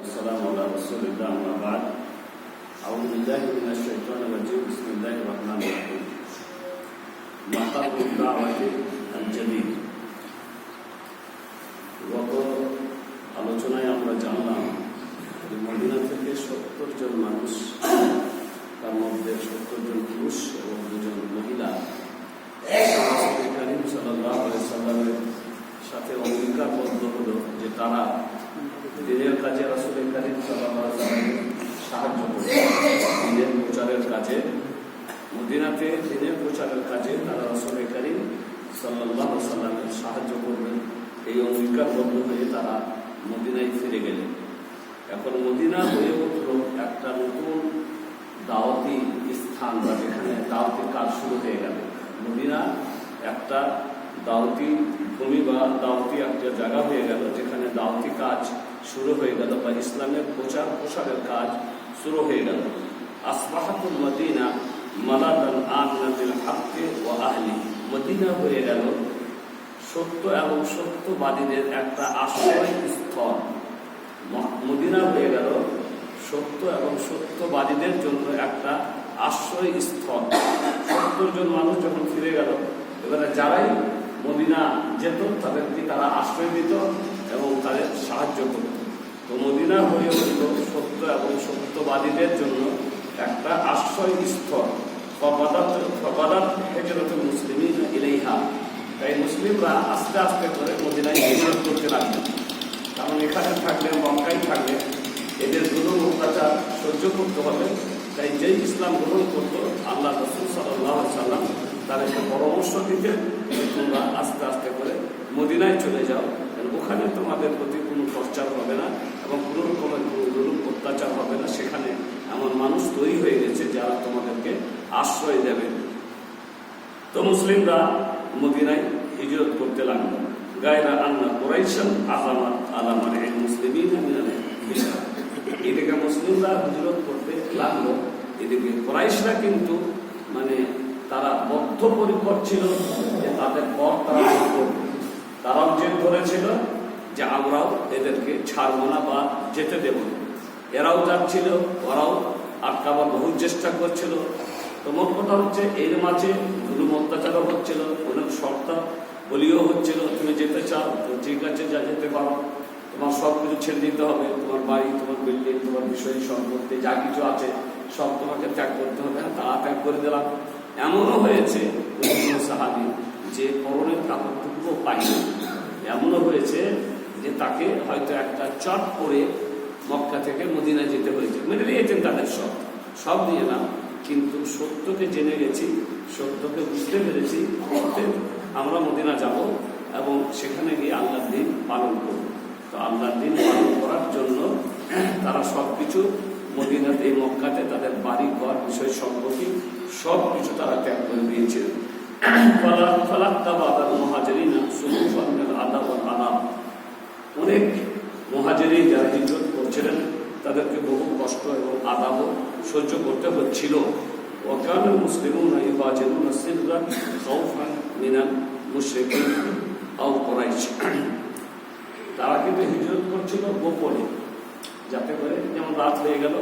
والسلام على رسول الله أما بعد أعوذ بالله من الشيطان الرجيم بسم الله الرحمن الرحيم مقر الدعوة الجديد গত আলোচনায় আমরা জানলাম যে মদিনা থেকে 70 জন মানুষ, তার মধ্যে 70 জন পুরুষ এবং 2 জন মহিলা রাসূল করিম সাল্লাল্লাহু আলাইহি সাল্লামের সাথে অঙ্গীকারবদ্ধ হলো যে তারা দিনের কাজে রাসূল করিম সাল্লাল্লাহু আলাইহি সাল্লামের সাহায্য করবে। দিনের প্রচারের কাজে, মদিনাতে দিনের প্রচারের কাজে তারা রাসূল করিম সাল্লাল্লাহু আলাইহি সাল্লামের সাহায্য করবেন। এই অঙ্গীকারবদ্ধ হয়ে তারা মদিনায় ফিরে গেলেন। এখন মদিনা হয়ে উঠল একটা নতুন দাওয়াতি স্থান, বা যেখানে দাওয়াতি কাজ শুরু হয়ে গেল। মদিনা একটা দাওয়াতি ভূমি বা দাওয়াতি একটা জায়গা হয়ে গেল, যেখানে দাওয়াতি কাজ শুরু হয়ে গেল বা ইসলামের প্রচার প্রসারের কাজ শুরু হয়ে গেল। আসবাহাতুল মদিনা মালাদান আমিনাতিল হাক্কি ওয়া আহলি, মদিনা হয়ে গেল সত্য এবং সত্যবাদীদের একটা আশ্রয়স্থল। মদিনা হয়ে গেল সত্য এবং সত্যবাদীদের জন্য একটা আশ্রয়স্থল। 70 জন মানুষ যখন ফিরে গেল, এবারে যারাই মদিনা যেত তাদেরকে তারা আশ্রয় দিত এবং তাদের সাহায্য করত। তো মদিনা হয়ে উঠল সত্য এবং সত্যবাদীদের জন্য একটা আশ্রয়স্থল। হিজরতুল মুসলিমিন ইলাইহা, তাই মুসলিমরা আস্তে আস্তে করে মদিনায় হিজরত করতে লাগলেন। কারণ এখানে থাকলে, মক্কায় থাকলে এদের জুলুম অত্যাচার সহ্য করতে হবে। তাই যেই ইসলাম গ্রহণ করত, আল্লাহ রাসূল সাল্লাল্লাহু আলাইহি সাল্লাম তাদেরকে পরামর্শ দিতেন যে তোমরা আস্তে আস্তে করে মদিনায় চলে যাও, ওখানে তোমাদের প্রতি কোনো প্রচার হবে না এবং কোনো রকমের কোনো জুলুম অত্যাচার হবে না। সেখানে এমন মানুষ তৈরি হয়ে গেছে যারা তোমাদেরকে আশ্রয় দেবে। তো মুসলিমরা মদিনায় হিজরত করতে লাগলো। গায়রা আন্না কুরাইশান আযামাত আলা মারইল মুসলিমিন মিনাল হিজরা, এদিকে মুসলিমরা হিজরত করতে লাগলো, এদিকে কুরাইশরা কিন্তু তারা বদ্ধপরিকর ছিল যে তাদের পথ তারা করবে। তারাও জেদ ধরেছিল যে আমরাও এদেরকে ছাড়বো না বা যেতে দেব না। এরাও যাচ্ছিল, ওরাও আটকাবার বহু চেষ্টা করছিল। তো মোট কথা হচ্ছে এর মাঝে জুলুম অত্যাচারও হচ্ছিল, অনেক শর্ত বলিও হচ্ছিল, তুমি যেতে চাও তো ঠিক আছে, যা যেতে পারো, তোমার সব কিছু ছেড়ে দিতে হবে, তোমার বাড়ি, তোমার বিল্ডিং, তোমার বিষয় সম্পত্তি যা কিছু আছে সব তোমাকে ত্যাগ করতে হবে। তারা ত্যাগ করে দিলাম। এমনও হয়েছে সাহাবী যে পরনের কাপড়টুকুও পায়নি। এমনও হয়েছে যে তাকে হয়তো একটা চট করে মক্কা থেকে মদিনায় যেতে হয়েছে। মেনে নিয়েছেন তাদের সব নিয়ে না, কিন্তু সত্যকে জেনে গেছি, সত্যকে বুঝতে পেরেছি, আমরা মদিনা যাব এবং সেখানে গিয়ে আল্লাহর দিন পালন করব। তো আল্লাহর দিন পালন করার জন্য তারা সবকিছু মদিনাতে, মক্কাতে তাদের বাড়ি ঘর, বিষয় সম্পত্তি সব কিছু তারা ত্যাগ করে দিয়েছিলেন। অনেক মুহাজিরিন যারা হিজরত করছিলেন তাদেরকে বহু কষ্ট এবং আযাব সহ্য করতে হচ্ছিল। ওয়াকানা মুসলিমুনা ইউহাজিরুনা সিররান খাউফান মিনাল মুশরিকিন আও কুরাইশ, তারা কিন্তু হিজরত করছিল গোপনে, যাতে করে, যেমন রাত হয়ে গেল,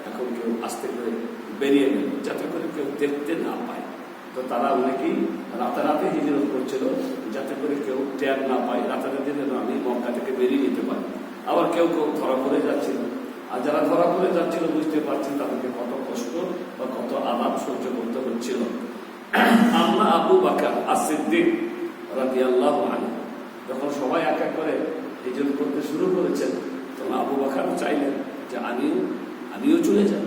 এখন কেউ আস্তে করে বেরিয়ে গেল, যাতে করে কেউ দেখতে না পায়। তো তারা অনেকেই রাতারাতি হিজরত করছিল, যাতে করে কেউ টের না পায়, রাতারাতি যেন আমি মক্কা থেকে বেরিয়ে যেতে পারি। আবার কেউ কেউ ধরা পড়ে যাচ্ছিল, আর যারা ধরা পড়ে যাচ্ছিল বুঝতে পারছেন তাদেরকে কত কষ্ট বা কত আলাপ সহ্য করতে হচ্ছিল। আম্মা আবু বকর as-সিদ্দিক রাদিয়াল্লাহু আনহু যখন সবাই এক এক করে হিজরত করতে শুরু করেছেন, তখন আবু বকর চাইলেন যে আমিও চলে যাব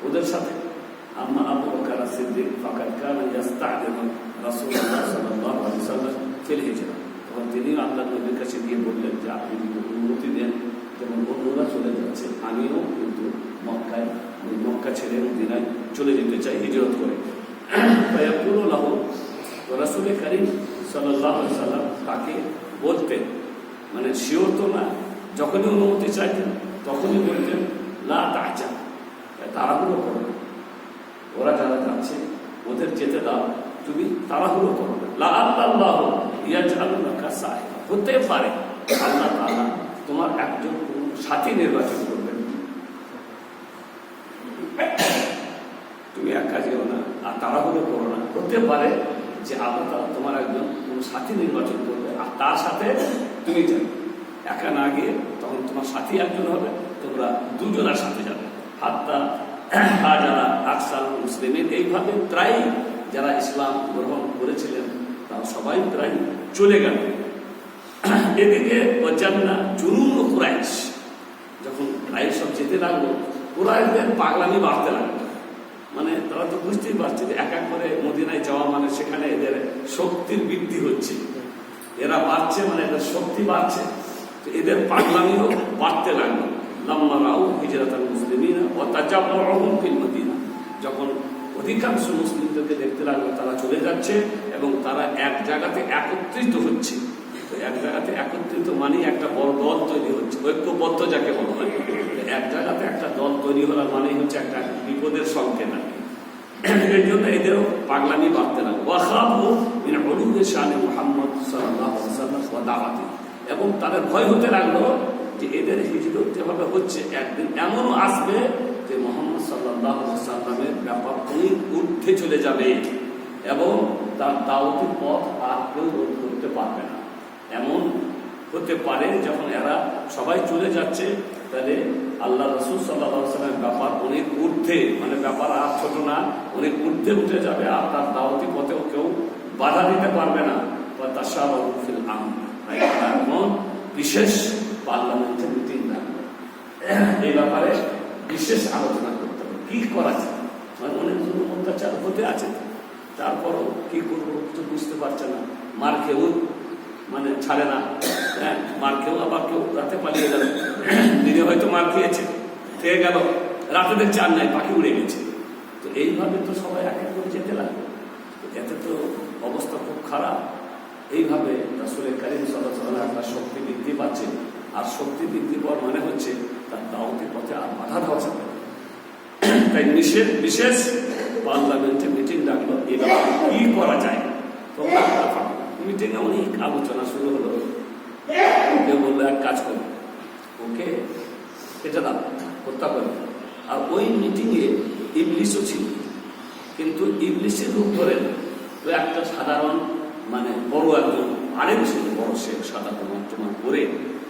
ওদের সাথে। আম্মা আবু বকর as-সিদ্দিক ফাকাদ কানা ইস্তা'দিনু রাসূলুল্লাহ সাল্লাল্লাহু আলাইহি ওয়াসাল্লাম ফিল হিজরা, তখন তিনি আল্লাহর নবীর কাছে গিয়ে বললেন যে আপনি যদি অনুমতি দেন, যেমন অন্যরা চলে যাচ্ছে, আমিও কিন্তু মক্কা ছেড়ে মদিনায় চলে যেতে চাই হিজরত করে। ফায়াকুলু লাহু, রাসূল করিম সাল্লাল্লাহু আলাইহি ওয়াসাল্লাম তাকে বলতেন, শিওর তো না, যখনই অনুমতি চাইতেন তখনই বলতেন লা তা'জা, তাড়াহুড়ো করো না, ওরা যারা যাচ্ছে ওদের যেতে দাও, তুমি তাড়াহুড়ো করো না। লাআল্লাহু ইয়াজআলু লাকা সাহিবা, হতে পারে আল্লাহ তাআলা তোমার একজন সাথী নির্বাচন করবেন, হতে পারে যে আল্লাহ তাআলা তোমার একজন কোন সাথী নির্বাচন করবে, আর তার সাথে তুমি যাবে, একা না গিয়ে তখন তোমার সাথী একজন হবে, তোমরা দুজনের সাথে যাবে। হাত্তা যারা আকসার মুসলিমের এইভাবে প্রায় যারা ইসলাম গ্রহণ করেছিলেন তারা সবাই প্রায় চলে গেল। এদিকে অজান্না জুনুন ও কুরাইশ, যখন কুরাইশ সব যেতে লাগলো, কুরাইশদের পাগলামি বাড়তে লাগলো। মানে তারা তো বুঝতেই পারছে যে এক এক করে মদিনায় যাওয়া মানে সেখানে এদের শক্তির বৃদ্ধি হচ্ছে, এরা বাড়ছে মানে এদের শক্তি বাড়ছে, তো এদের পাগলামিও বাড়তে লাগলো। লাম্মা রাউ হিজরাতাল মুসলিমিনা ওয়া তাজাম্মুহুম ফিল মদিনা, যখন অধিকাংশ মুসলিমদেরকে দেখতে লাগলো তারা চলে যাচ্ছে এবং তারা এক জায়গাতে একত্রিত হচ্ছে। তো এক জায়গাতে একত্রিত মানে একটা বড় দল তৈরি হচ্ছে, ঐক্যবদ্ধ যাকে বলা হয়। এক জায়গাতে একটা দল তৈরি হওয়ার মানে হচ্ছে একটা বিপদের সংকেত। এর জন্য এদেরও পাগলামি বাড়তে লাগলো। ওয়াখাবু মিন উলুমি শানে মুহাম্মদ সাল্লাল্লাহু আলাইহি ওয়াসাল্লাম ওয়া দাওয়াতি, এবং তাদের ভয় হতে লাগলো যে এদের হিজরত যেভাবে হচ্ছে একদিন এমনও আসবে যে মুহাম্মদ সাল্লাল্লাহু আলাইহি ওয়াসাল্লামের ব্যাপার অনেক ঊর্ধ্বে চলে যাবে এবং তার দাওয়াতি পথ আর কেউ রোধ করতে পারবে না। এমন হতে পারে যখন এরা সবাই চলে যাচ্ছে, তাহলে আল্লাহ রাসূল সাল্লাল্লাহু আলাইহি ওয়াসাল্লামের ব্যাপার অনেক ঊর্ধ্বে, মানে ব্যাপার আর ছোট না, অনেক ঊর্ধ্বে উঠে যাবে, আর তার দাওয়াতি পথেও কেউ বাধা দিতে পারবে না। তাশাওয়ারু ফিল আমর, এমন বিশেষ পার্লামেন্টে মিটিং রাখবে, এই ব্যাপারে বিশেষ আলোচনা করতে হবে কি করা যায়। মানে অনেক জুলুম অত্যাচার হতে আছে, তারপরও কি করবো কিছু বুঝতে পারছে না, মার খেয়েও মানে ছাড়ে না, মার খেয়েও আবার কেউ রাতে পালিয়ে গেল, দিনে হয়তো মার খেয়েছে, খেয়ে গেল, রাতে দেখছে আর নাই, পাখি উড়ে গেছে। তো এইভাবে তো সবাই এক এক করে যেতে লাগবে, এতে তো অবস্থা খুব খারাপ। এইভাবে রাসূল কারীম সাল্লাল্লাহু আলাইহি ওয়াসাল্লাম তার শক্তি বৃদ্ধি পাচ্ছে, আর শক্তি বৃদ্ধি পাওয়ার মানে হচ্ছে তার দাওয়াতি পথে আর বাধা দেওয়া যাবে। তাই বিশেষ পার্লামেন্টে মিটিং ডাকলো, এই ব্যাপারে কি করা যায়। তোমরা মিটিংয়ে অনেক আলোচনা শুরু হলো। কেউ বললো এক কাজ করো, ওকে এটা দাও, হত্যা করো। আর ওই মিটিংয়ে ইবলিসও ছিল, কিন্তু ইবলিসের রূপ ধরেন তো একটা সাধারণ মানে বড় একজন আরেক ছিল, বড় শেখ সাদা তোমার করে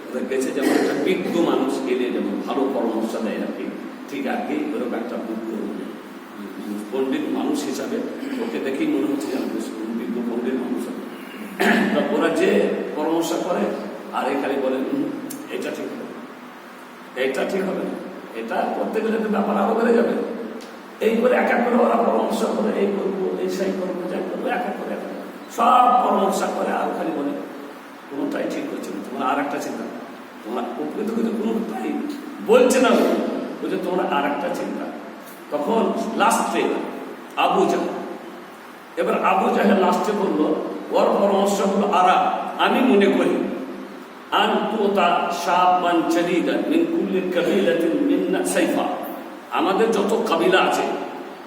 ওদের গেছে, যেমন একটা বিজ্ঞ মানুষ এলে যেমন ভালো পরামর্শ দেয় আর কি, ঠিক আর কি ওরকম একটা বিজ্ঞ পণ্ডিত মানুষ হিসাবে ওকে দেখেই মনে হচ্ছে যেন বিজ্ঞ পণ্ডিত মানুষ হবে। ওরা যে পরামর্শ করে আর এখানে বলেন এটা ঠিক হবে, এটা ঠিক হবে না, এটা করতে গেলে তো ব্যাপার আরো বেড়ে যাবে। এই করে এক এক করে ওরা পরামর্শ করে, এই করবো, এই সেই করবো, যাই করবো, এক এক করে সব পরামর্শ করে, আর খালি বলে কোনোটাই ঠিক হচ্ছে না, তোমরা আর একটা চিন্তা, তোমরা উপকৃত কিন্তু কোনোটাই বলছে না, বলছে তোমরা আর একটা চিন্তা। তখন লাস্টে আবু জাহেল, এবার আবু জাহেল লাস্টে বললো, ওর পরামর্শ হলো আমি মনে করি আমাদের যত কাবিলা আছে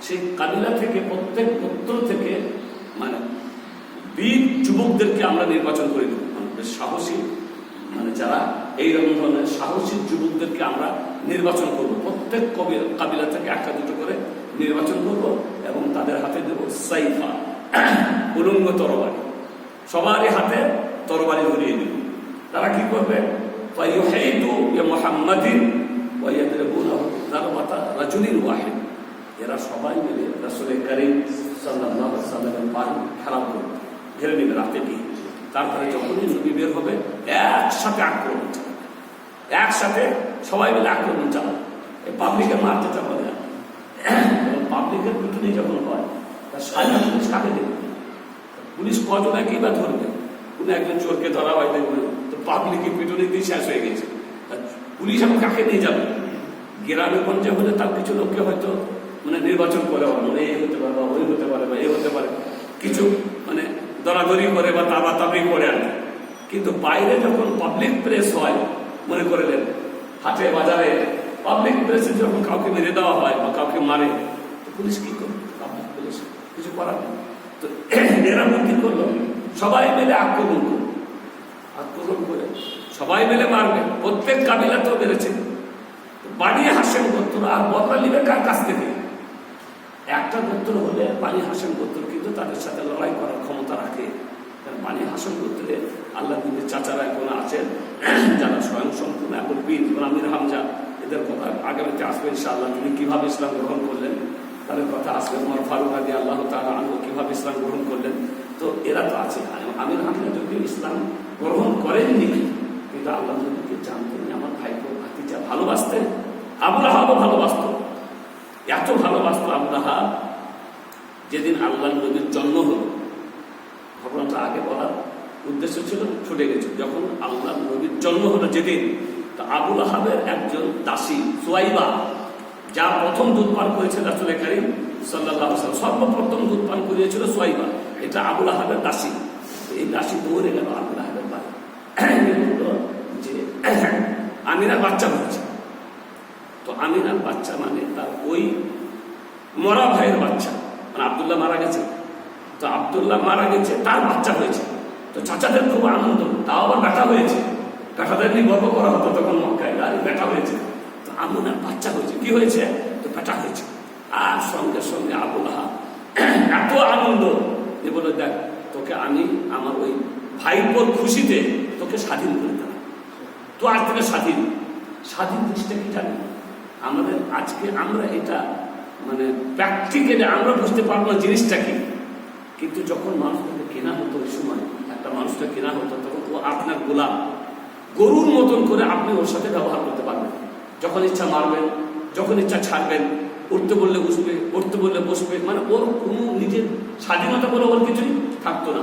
সেই কাবিলা থেকে প্রত্যেক গোত্র থেকে মানে বীর যুবকদেরকে আমরা নির্বাচন করে দেব, আমাদের সাহসী মানে যারা এইরকম ধরনের সাহসী যুবকদেরকে আমরা নির্বাচন করব, প্রত্যেক কাবিলা থেকে একটা দুটো করে নির্বাচন করব এবং তাদের হাতে দেব সাইফা, উলঙ্গ তরবারি, সবারই হাতে তরবারি ধরিয়ে দেব। তারা কি করবে, এরা সবাই মিলে রাসূল কারীম সাল্লাল্লাহু আলাইহি ওয়াসাল্লামের বাড়ি খেলাও করবে, ঘিরে নেবে রাতে দিয়ে। তারপরে যখনই নবী বের হবে একসাথে আক্রমণ চালাবে, একসাথে সবাই মিলে আক্রমণ চালাবে। এই পাবলিকের মারতে চাপাবে, পাবলিকের পিটুনি যখন হয় তার সাজা পুলিশ কাকে দেবে, পুলিশ কজন একই বা ধরবে, কোন একজন চোরকে ধরা হয় দেখবে তো পাবলিকের পিটুনি দিয়ে শেষ হয়ে গেছে, পুলিশ এখন কাকে নিয়ে যাবে। গ্রামে গঞ্জে হলে তার কিছু লোককে হয়তো মানে নির্বাচন করে, মানে এই হতে পারে বা ওই হতে পারে বা এই হতে পারে, কিছু মানে দরাদরি করে বা তাবাতাবি করে আর, কিন্তু বাইরে যখন পাবলিক প্রেস হয়, মনে করলেন হাটে বাজারে পাবলিক প্রেসে যখন কাউকে মেরে দেওয়া হয় বা কাউকে মারে, পুলিশ কি করবে, পাবলিক পুলিশ কিছু করার নেই। তো এরা কি করলো, সবাই মিলে আক্রমণ করে সবাই মিলে মারবে, প্রত্যেক কাবিলাতেও বেড়েছে, বাড়িয়ে হাসেন গোত্র, আর বদলা নিবে কার কাছ থেকে, একটা গোত্র হলে বানি হাসেম গোত্র কিন্তু তাদের সাথে লড়াই করার ক্ষমতা রাখে। কারণ বানি হাসেম গোত্রে আল্লাহ নবীর চাচারা এখন আছেন যারা স্বয়ং সম্পূর্ণ এখন বীর আমির হামজা, এদের কথা আগামীতে আসবে ইনশাআল্লাহ। তিনি কিভাবে ইসলাম গ্রহণ করলেন তাদের কথা আসবে। ওমর ফারুক রাদি আল্লাহ তাআলা আনহু কিভাবে ইসলাম গ্রহণ করলেন, তো এরা তো আছে। আমির হামজা যদি ইসলাম গ্রহণ করেননি কিন্তু আল্লাহ নবীকে জানতেন, আমার ভাইপো ভাতিজা ভালোবাসতেন। আবু লাহাবও ভালোবাসত, এত ভালোবাসত আবু লাহাব, যেদিন আল্লাহ নবীর জন্ম হলো, ঘটনাটা আগে বলার উদ্দেশ্য ছিল, ছুটে গেছে। যখন আল্লাহ নবীর জন্ম হলো যেদিন, তো আবু লাহাবের একজন দাসী সুয়াইবা, যা প্রথম দুধ পান করেছে রাসূল কারীম সাল্লাল্লাহু আলাইহি ওয়াসাল্লাম, সর্বপ্রথম দুধ পান করিয়েছিল সুয়াইবা, এটা আবু লাহাবের দাসী। এই দাসী দৌড়ে গেল আবু লাহাবের বাড়ি, যে আমিনার বাচ্চা হয়েছে। তো আমিনার বাচ্চা মানে তার ওই মরা ভাইয়ের বাচ্চা, মানে আব্দুল্লাহ মারা গেছে, তো আব্দুল্লাহ মারা গেছে, তার বাচ্চা হয়েছে। তো চাচাদের খুব আনন্দ, তাও আবার বেটা হয়েছে। বেটাদের নিয়ে গর্ব করা হতো তখন মক্কায়, আর বেটা হয়েছে, তো আমিনার বাচ্চা হয়েছে। কি হয়েছে? তো বেটা হয়েছে। আর সঙ্গে সঙ্গে আবু লাহাব এত আনন্দ যে বলে, দেখ তোকে আমি আমার ওই ভাইপোর খুশিতে তোকে স্বাধীন করে দিলাম, তো আজ থেকে স্বাধীন। স্বাধীন জিনিসটা কি জানি আমাদের আজকে, আমরা এটা মানে প্র্যাকটিক্যালি আমরা বুঝতে পারবো না জিনিসটা কি, কিন্তু যখন মানুষটাকে কেনা হতো ওই সময়, একটা মানুষটা কেনা হতো, তখন ও আপনার গোলাম, গরুর মতন করে আপনি ওর সাথে ব্যবহার করতে পারবেন। যখন ইচ্ছা মারবেন, যখন ইচ্ছা ছাড়বেন, উঠতে বললে বসবে, উঠতে বললে বসবে, মানে ওর কোনো নিজের স্বাধীনতা বলে ওর কিছুই থাকতো না।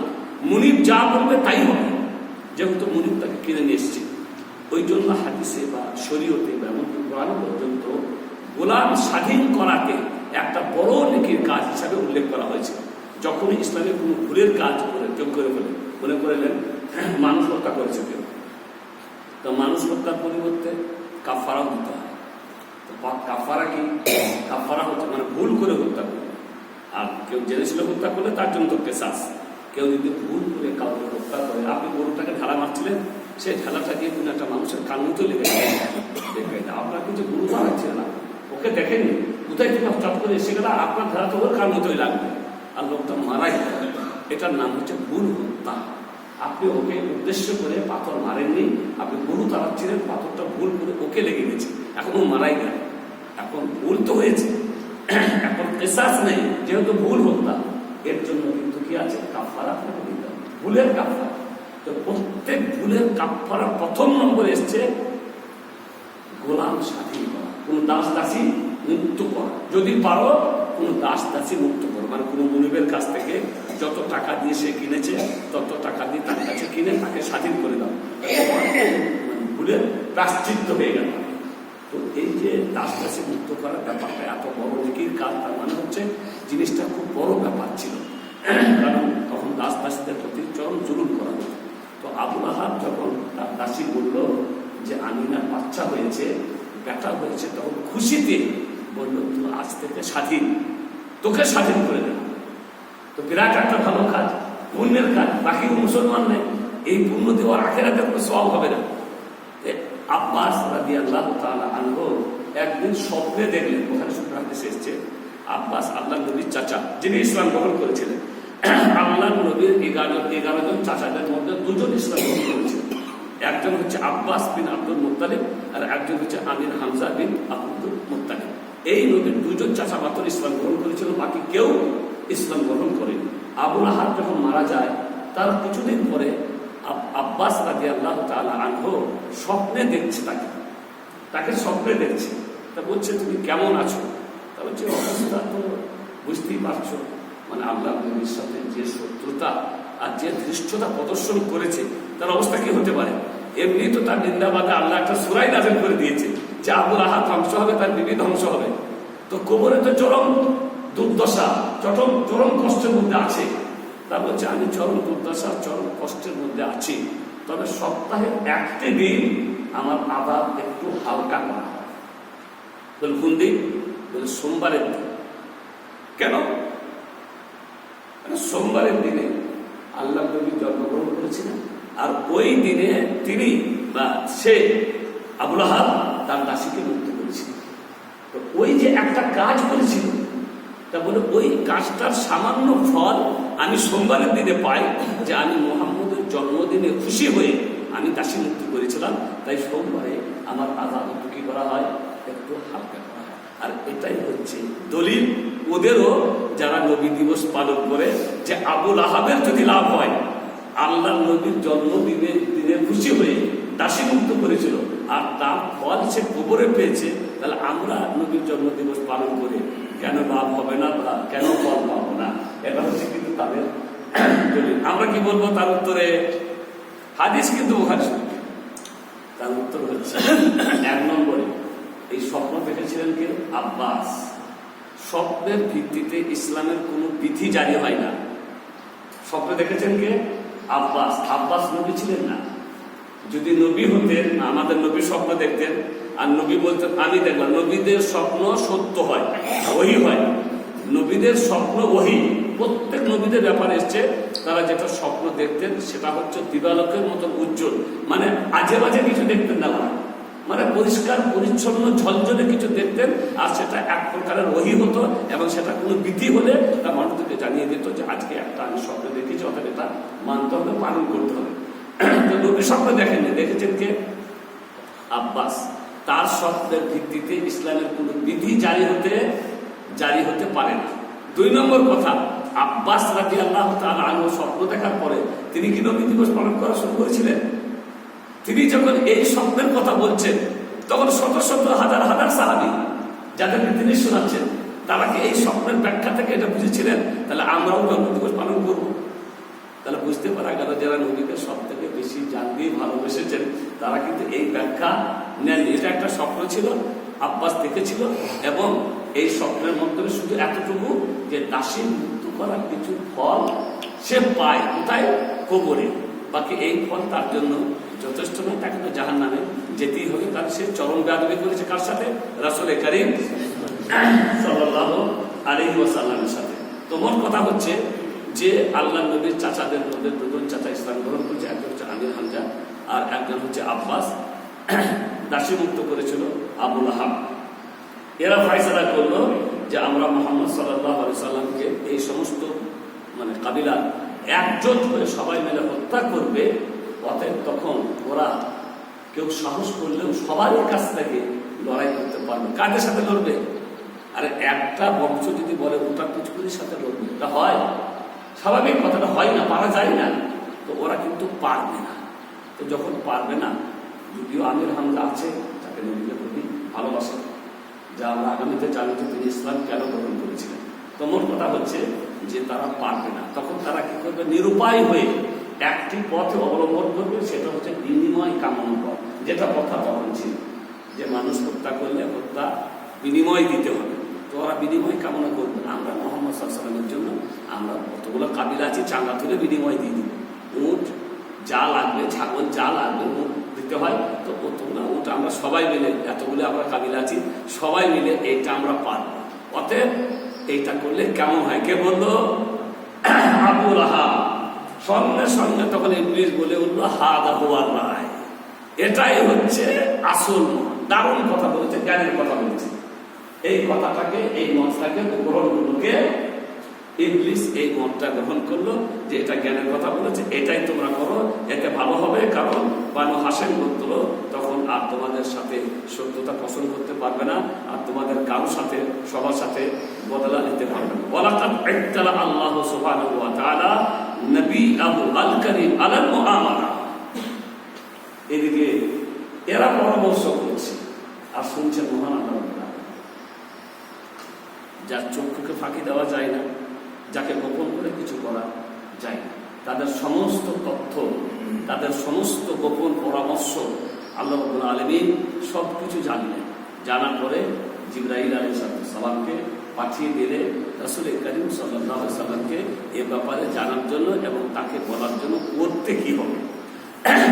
মুনিব যা বলবে তাই হবে, যেহেতু মুনিব তাকে কিনে নিয়ে এসছে। ওই জন্য হাদিসে বা শরীয়তে বা এমনকি কোরআন পর্যন্ত গোলাম স্বাধীন করাকে একটা বড় নেকির কাজ হিসাবে উল্লেখ করা হয়েছে। যখনই ইসলামের কোনো ভুলের কাজ করে কেউ করে ফেলে, মনে করলেন মানুষ হত্যা করেছে কেউ, তো মানুষ হত্যার পরিবর্তে কাফারাও দিতে হয়। তো কাফারা কি? কাফারা হচ্ছে মানে ভুল করে হত্যা করবে। আর কেউ জেনেছিল হত্যা করলে তার জন্য তো কেসাস। কেউ যদি ভুল করে কাউকে হত্যা করে, আপনি গরুটাকে ঢালা মারছিলেন, সেই ঢালাটা দিয়ে কোনো একটা মানুষের কান মতো লেগে আপনার কিন্তু গরু মারাচ্ছিল না, ওকে দেখেননি, কোথায় থেকে চট করে এসে গেল, আপনার ধারা তো ওর কান মতোই লাগবে, আর লোকটা মারাই গেল। এটার নাম হচ্ছে ভুল হত্যা। আপনি ওকে উদ্দেশ্য করে পাথর মারেননি, আপনি গরু তাড়াচ্ছিলেন, পাথরটা ভুল করে ওকে লেগে গেছে, এখন ও মারাই গেল। এখন ভুল তো হয়েছে, এখন কেসাস নেই, যেহেতু ভুল হত্যা, এর জন্য কিন্তু কি আছে? কাফারা আপনাকে দিতে হবে, ভুলের কাফারা। তো প্রত্যেক ভুলের কাফারার প্রথম নম্বরে এসছে গোলাম স্বাধীন করা, কোন দাস দাসী মুক্ত করা। যদি পারো কোন দাস দাসী মুক্ত করো, মানে কোনো মুনিবের কাছ থেকে যত টাকা দিয়ে সে কিনেছে তত টাকা দিয়ে তার কাছে কিনে তাকে স্বাধীন করে দাও, ভুলের প্রায়শ্চিত্ত হয়ে গেল। তো এই যে দাস দাসী মুক্ত করার ব্যাপারটা এত বড় নেকির কাজ, তার মানে হচ্ছে জিনিসটা খুব বড় ব্যাপার ছিল, কারণ তখন দাস দাসীদের প্রতি চরম জুলুম করা হতো। তো আবু লাহাব যখন তার দাসী বলল যে আমিনার বাচ্চা হয়েছে, বেটা হয়েছে, তখন খুশিতে বলল তুমি আজ থেকে স্বাধীন, তোকে স্বাধীন করে দেব। তো বিরাট একটা ভালো কাজ, পুণ্যের কাজ। বাকি মুসলমান নেই, এই পুণ্য দেওয়ার আখেরাতে কোনো সওয়াব হবে না। আব্বাস রাদিয়াল্লাহু তাআলা আনহু একদিন স্বপ্নে দেখলেন, ওখানে হাদিসে এসেছে, আব্বাস আল্লাহ নবীর চাচা, যিনি ইসলাম গ্রহণ করেছিলেন, আল্লাহ নবীর 11 জন চাচাদের মধ্যে 2 জন ইসলাম গ্রহণ করেছিলেন। একজন হচ্ছে আব্বাস বিন আব্দুল মুত্তালিব, আর একজন হচ্ছে আমির হামজা বিন আব্দুল মুত্তালিব। এই নবীর 2 জন চাচা মাত্র ইসলাম গ্রহণ করেছিল, বাকি কেউ ইসলাম গ্রহণ করেনি। আবু লাহাব যখন মারা যায়, তার কিছুদিন পরে আব্বাস রাদিয়াল্লাহু তাআলা আনহু স্বপ্নে দেখছে, তাকে স্বপ্নে দেখছে। তা বলছে তুমি কেমন আছো? তা বলছে অবস্থা তো বুঝতেই পারছো, মানে আল্লাহ নবীর সাথে যে শত্রুতা আর যে ধৃষ্টতা প্রদর্শন করেছে, তার অবস্থা কি হতে পারে? এমনি তো তার নিন্দাবাদে আল্লাহ একটা সূরাই নাযিল করে দিয়েছে যে আবু লাহাব ধ্বংস হবে, তার বিবি ধ্বংস হবে। তো কবরে তো চরম দুর্দশা, চরম কষ্টের মধ্যে আছে। তা বলছে আমি চরম দুর্দশা, চরম কষ্টের মধ্যে আছি, তবে সপ্তাহে একটি দিন আমার আবার একটু হালকা করা হয়। বলে কোন দিন? বলে সোমবারের দিন। কেন? সোমবারের দিনে আল্লাহ নবী জন্মগ্রহণ করেছিলেন, আর ওই দিনে তিনি বা সে আবু লাহাব তার দাসীকে মুক্ত করেছিলেন। তো ওই যে একটা কাজ করেছিল, তা বলে ওই কাজটার সামান্য ফল আমি সোমবারের দিনে পাই, যে আমি মুহাম্মদের জন্মদিনে খুশি হয়ে আমি দাসী মুক্তি করেছিলাম, তাই সোমবারে আমার আযান একটু কি করা হয়, একটু হালকা করা হয়। আর এটাই হচ্ছে দলিল ওদেরও, যারা নবী দিবস পালন করে, যে আবুল আহাবের যদি লাভ হয়, আল্লাহ নবীর জন্মদিনে খুশি হয়ে দাসী মুক্ত করেছিল, আর তার ফল সে কবরে পেয়েছে, তাহলে আমরা নবীর জন্মদিবস পালন করে কেন লাভ হবে না বা কেন ফল পাবো না? এটা হচ্ছে কিন্তু তাদের দলিল। আমরা কি বলবো তার উত্তরে? হাদিস কিন্তু বুখারী শরীফ। তার উত্তর হচ্ছে 1 নম্বরে এই স্বপ্ন দেখেছিলেন কে? আব্বাস। স্বপ্নের ভিত্তিতে ইসলামের কোনো বিধি জারি হয় না। স্বপ্ন দেখেছেন কে? আব্বাস। আব্বাস নবী ছিলেন না। যদি নবী হতেন, আমাদের নবী স্বপ্ন দেখতেন আর নবী বলতেন আমি দেখলাম। নবীদের স্বপ্ন সত্য হয়, ওহী হয়। নবীদের স্বপ্ন ওহী, প্রত্যেক নবীদের ব্যাপারে এসছে, তারা যেটা স্বপ্ন দেখতেন সেটা হচ্ছে দিবালোকের মতন উজ্জ্বল, মানে আজে বাজে কিছু দেখতেন না, মানে পরিষ্কার পরিচ্ছন্ন ঝলঝলে কিছু দেখতেন, আর সেটা এক প্রকারের ওহী হতো, এবং সেটা কোনো বিধি হলে তা মানুষদেরকে জানিয়ে দিত যে আজকে একটা আমি স্বপ্ন দেখেছি, অর্থাৎ এটা মানতে হবে, পালন করতে হবে। নবী স্বপ্ন দেখেননি, দেখেছেন কে? আব্বাস। তার স্বপ্নের ভিত্তিতে ইসলামের কোনো বিধি জারি হতে পারে না। 2 নম্বর কথা, আব্বাস রাদিয়াল্লাহু তাআলা আনহু স্বপ্ন দেখার পরে তিনি কি নবী দিবস পালন করা শুরু করেছিলেন? তিনি যখন এই স্বপ্নের কথা বলছেন, তখন শত শত হাজার হাজার সাহাবী যাদেরকে তিনি শোনাচ্ছেন, তারা কি এই স্বপ্নের ব্যাখ্যা থেকে এটা বুঝেছিলেন তাহলে আমরাও নবী দিবস পালন করব? তাহলে বুঝতে পারা গেল যারা নবীকে সব থেকে বেশি জান দিয়ে ভালোবেসেছেন, তারা কিন্তু এই ব্যাখ্যা নেন। এটা একটা স্বপ্ন ছিল, আব্বাস দেখেছিল, এবং এই স্বপ্নের মাধ্যমে শুধু এতটুকু যে দাসী মুক্ত করার কিছু ফল সে পায় কোথায়? কবরে। বাকি এই ফল তার জন্য যথেষ্ট নয়, তাকে তো জাহান্নামে যেতেই হবে। তার সে চরম বেয়াদবি করেছে কার সাথে? রাসূল করিম সাল্লাল্লাহু আলাইহি ওয়াসাল্লামের সাথে। তো মোট কথা হচ্ছে যে আল্লাহ নবীর চাচাদের মধ্যে 2 জন চাচা ইসলাম গ্রহণ করেছে, একজন হচ্ছে আমির হামজা আর একজন হচ্ছে আব্বাস। দাসী মুক্ত করেছিল আবুল আহাব। এরা ফয়সালা করলো যে আমরা মুহাম্মদ সাল্লাল্লাহু আলাইহি সাল্লামকে এই সমস্ত মানে কাবিলা একজোট হয়ে সবাই মিলে হত্যা করবে। অতএব তখন ওরা কেউ সাহস করলেও সবার কাছ থেকে লড়াই করতে পারবে। কাদের সাথে লড়বে? আরে একটা বংশ যদি বলে ওটা কিছুর সাথে লড়বে, এটা হয় স্বাভাবিক, কথাটা হয় না, পারা যায় না। তো ওরা কিন্তু পারবে না। তো যখন পারবে না, যদিও আমির হামজা আছে তাকে নবীকে খুবই ভালোবাসে, যা আমরা আগামীতে জানি যে তিনি ইসলাম কেন গ্রহণ করেছিলেন। তো মোট কথা হচ্ছে যে তারা পারবে না, তখন তারা কি করবে? নিরুপায় হয়ে একটি পথ অবলম্বন করবে, সেটা হচ্ছে বিনিময় কামনা পথ। যেটা কথা তখন ছিল যে মানুষ হত্যা করলে হত্যা বিনিময় দিতে হবে। তো ওরা বিনিময় কামনা করবে না। আমরা মুহাম্মদ সাল্লাল্লাহু আলাইহি ওয়াসাল্লামের জন্য আমরা কতগুলো কাবিলা আছে, চাঙ্গা তুলে বিনিময় দিয়ে দিব। উট যা লাগবে, ছাগল যা লাগবে উট দিতে হয়। তো কতগুলো উট আমরা সবাই মিলে, এতগুলো আমরা কাবিলা আছি, সবাই মিলে এইটা আমরা পারবো। অতএব এইটা করলে কেমন হয়? কে বললো? আবুল আহাব। সঙ্গে সঙ্গে তখন ইবলিস বলে উঠলো হাদা হুয়ার রায়, এটাই হচ্ছে আসল। দারুণ কথা বলেছে, জ্ঞানের কথা বলেছে। এই কথাটাকে, এই মতটাকে গ্রহণ করলো কে? ইবলিস এই মতটা গ্রহণ করলো যে এটা জ্ঞানের কথা বলেছে, এটাই তোমরা করো, এতে ভালো হবে। কারণ বানু হাশেম গোত্র তখন আর তোমাদের সাথে সত্যতা পোষণ করতে পারবে না, আর তোমাদের কারোর সাথে সবার সাথে বদলা নিতে পারবে না। ওয়ালাকাদ ইত্তালা আল্লাহু সুবহানাহু ওয়া তাআলা নবিয়াহু আল কারীম আলাল মুআমালা। এদিকে এরা পরামর্শ করছে আর শুনছেন মহান আল্লাহ। যার চক্ষুকে ফাঁকি দেওয়া যায় না, যাকে গোপন করে কিছু করা যায় না, তাদের সমস্ত তথ্য, তাদের সমস্ত গোপন পরামর্শ আল্লাহ রাব্বুল আলামিন সবকিছু জানলেন। জানার পরে জিবরাইল আলাইহিস সালামকে পাঠিয়ে দিলে রাসূল করিম সাল্লাল্লাহু আলাইহি সাল্লামকে এ ব্যাপারে জানার জন্য এবং তাকে বলার জন্য করতে কি হবে।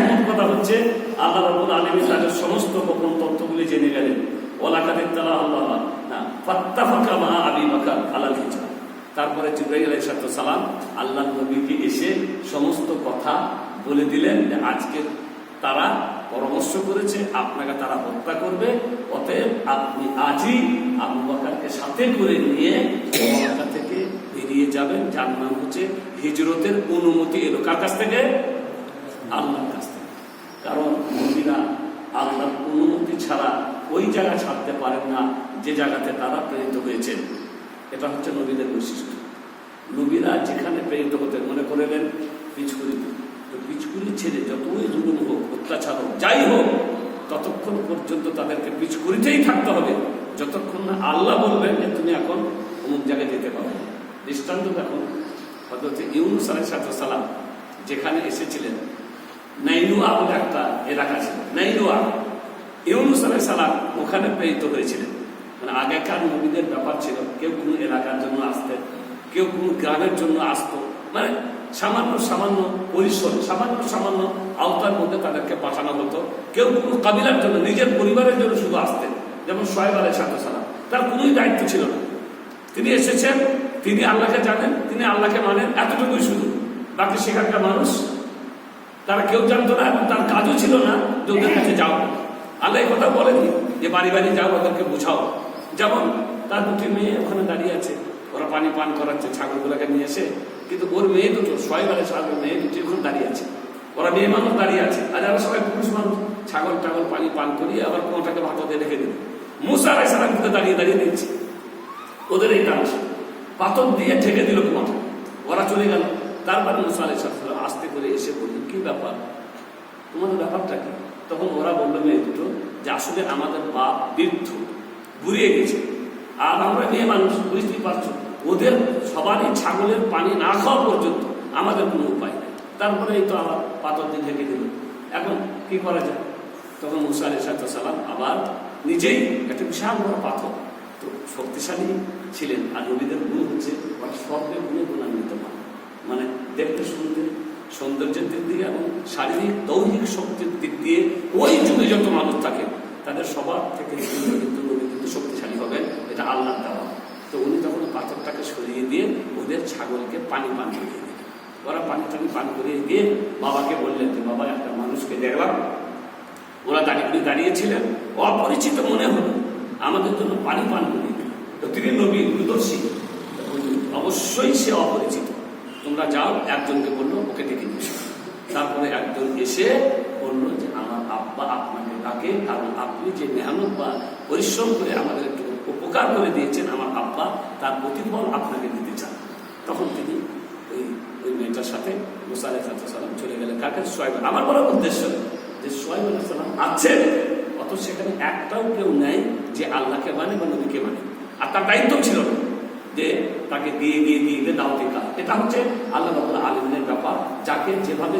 মোট কথা হচ্ছে আল্লাহ রাব্বুল আলামিন তাদের সমস্ত গোপন তথ্যগুলি জেনে গেলেন। ওয়ালাকাদ ইত্তালা আল্লাহ না ফাত্তাফাকা মা আবি বকর আলাল হিজরা। তারপরে জিবরাইল আলাইহিস সালাম আল্লাহর নবীকে এসে সমস্ত কথা বলে দিলেন যে আজকে তারা পরামর্শ করেছে আপনাকে তারা হত্যা করবে, অতএব আপনি আজই আবু বকরকে সাথে করে নিয়ে মক্কা থেকে বেরিয়ে যাবেন। যার নাম হচ্ছে হিজরতের অনুমতি এলো কার কাছ থেকে? আল্লাহর কাছ থেকে। কারণ নবীরা আল্লাহর অনুমতি ছাড়া ওই জায়গা ছাড়তে পারেন না যে জায়গাতে তারা প্রেরিত হয়েছেন। এটা হচ্ছে নবীদের বৈশিষ্ট্য। নবীরা যেখানে প্রেরিত হতেন, মনে করলেন পিচকুড়িতে, তো পিচকুড়ি ছেড়ে যতই জুলুম হোক, অত্যাচার হোক, যাই হোক, ততক্ষণ পর্যন্ত তাদেরকে পিচকুড়িতেই থাকতে হবে যতক্ষণ না আল্লাহ বলবেন যে তুমি এখন অমুক জায়গায় যেতে পারো। দৃষ্টান্ত দেখুন, হযরত ইউনূস আলাইহিস সালাম যেখানে এসেছিলেন, নাইনুয়া বলে একটা এলাকা ছিল, নাইনুয়া, ইউনূস আলাইহিস সালাম ওখানে প্রেরিত হয়েছিলেন। মানে আগেকার নবীদের ব্যাপার ছিল, কেউ কোনো এলাকার জন্য আসতেন, কেউ কোনো গ্রামের জন্য আসতো, মানে সামান্য সামান্য পরিসরে সামান্য সামান্য আওতার মধ্যে তাদেরকে পাঠানো হতো। কেউ কোনো কাবিলার জন্য, নিজের পরিবারের জন্য শুধু আসতেন, যেমন শুআয়ব আলাইহিস সালাম, তার কোনোই দায়িত্ব ছিল না। তিনি এসেছেন, তিনি আল্লাহকে জানেন, তিনি আল্লাহকে মানেন, এতটুকুই শুধু। বাকি সেখানকার মানুষ তারা কেউ জানতো না, এবং তার কাজও ছিল না যে ওদের কাছে যাও। আল্লাহ এই কথা বলেনি যে বাড়ি বাড়ি যাও, ওদেরকে বুঝাও। যেমন তার দুটি মেয়ে ওখানে দাঁড়িয়ে আছে, ওরা পানি পান করাচ্ছে ছাগলগুলোকে নিয়ে এসে, কিন্তু ওর মেয়ে দুটো, শুআয়ব আলাইহিস সালামের মেয়ে দুটি ওখানে দাঁড়িয়ে আছে, ওরা মেয়ে মানুষ দাঁড়িয়ে আছে, আর যারা সবাই পুরুষ মানুষ ছাগল টাগল পানি পান করিয়ে আবার কোনোটাকে ভাত দিয়ে রেখে দিল। মুসা আলাইহিস সালাম কিন্তু দাঁড়িয়ে দাঁড়িয়ে দেখছে ওদের এই তামাশা, পাথর দিয়ে ঢেকে দিল কোনোটা, ওরা চলে গেল। তারপরে মুসা আলাইহিস সালাম আস্তে করে এসে বললেন, কি ব্যাপার, তোমাদের ব্যাপারটা কি? তখন ওরা বললো মেয়ে দুটো যে আসলে আমাদের বাপ বৃদ্ধ, বুড়িয়ে গেছে, আর আমরা মেয়ে মানুষ, বুঝতেই পারছো, ওদের সবারই ছাগলের পানি না খাওয়া পর্যন্ত আমাদের কোনো উপায় নেই। তারপরে এই তো আবার পাথর দিয়ে ঢেকে দিল, এখন কি করা যায়? তখন মুসা আলাইহিস সালাম আবার নিজেই একটা বিশাল বড় পাথর, তো শক্তিশালী ছিলেন। আর নবীদের গুণ হচ্ছে সবের গুণে গুণান্বিত, মানে দেখতে শুনতে, সৌন্দর্যের দিক দিয়ে এবং শারীরিক দৈহিক শক্তির দিক দিয়ে ওই যুগে যত মানুষ থাকে তাদের সবার থেকে কিন্তু নবী কিন্তু শক্তিশালী হবেন, এটা আল্লাহর দেওয়া। তো উনি তখন পাথরটাকে সরিয়ে দিয়ে ওদের ছাগলকে পানি পান করিয়ে দিলেন। ওরা পানি টানি পান করিয়ে দিয়ে বাবাকে বললেন যে বাবা, একটা মানুষকে দেখলাম, ওরা দাঁড়িয়েছিলেন, অপরিচিত মনে হলো, আমাদের জন্য পানি পান করিয়ে দিল। তো তিনি নবী, দূরদর্শী, অবশ্যই সে অপরিচিত, তোমরা যাও। একজনকে বললো ওকে ডেকে নিয়েছ। তারপরে একজন এসে বললো যে আমার আব্বা আপনাকে ডাকে, কারণ আপনি যে মেহনত বা পরিশ্রম করে আমাদের একটু উপকার করে দিয়েছেন, আমার আব্বা তার প্রতিফল আপনাকে দিতে চান। তখন তিনি ওই মেয়েটার সাথে মুসা আলাইহিস সালাম চলে গেলেন। কাকে? শুআয়ব। আমার বলার উদ্দেশ্য যে শুআয়ব আলাইহিস সালাম আছেন, অত সেখানে একটাও কেউ নেই যে আল্লাহকে মানে বা নবীকে মানে, আর তার দায়িত্ব ছিল না যে তাকে দিয়ে দাওয়াতি কাজ। এটা হচ্ছে আল্লাহ রাব্বুল আলামিনের ব্যাপার, যাকে যেভাবে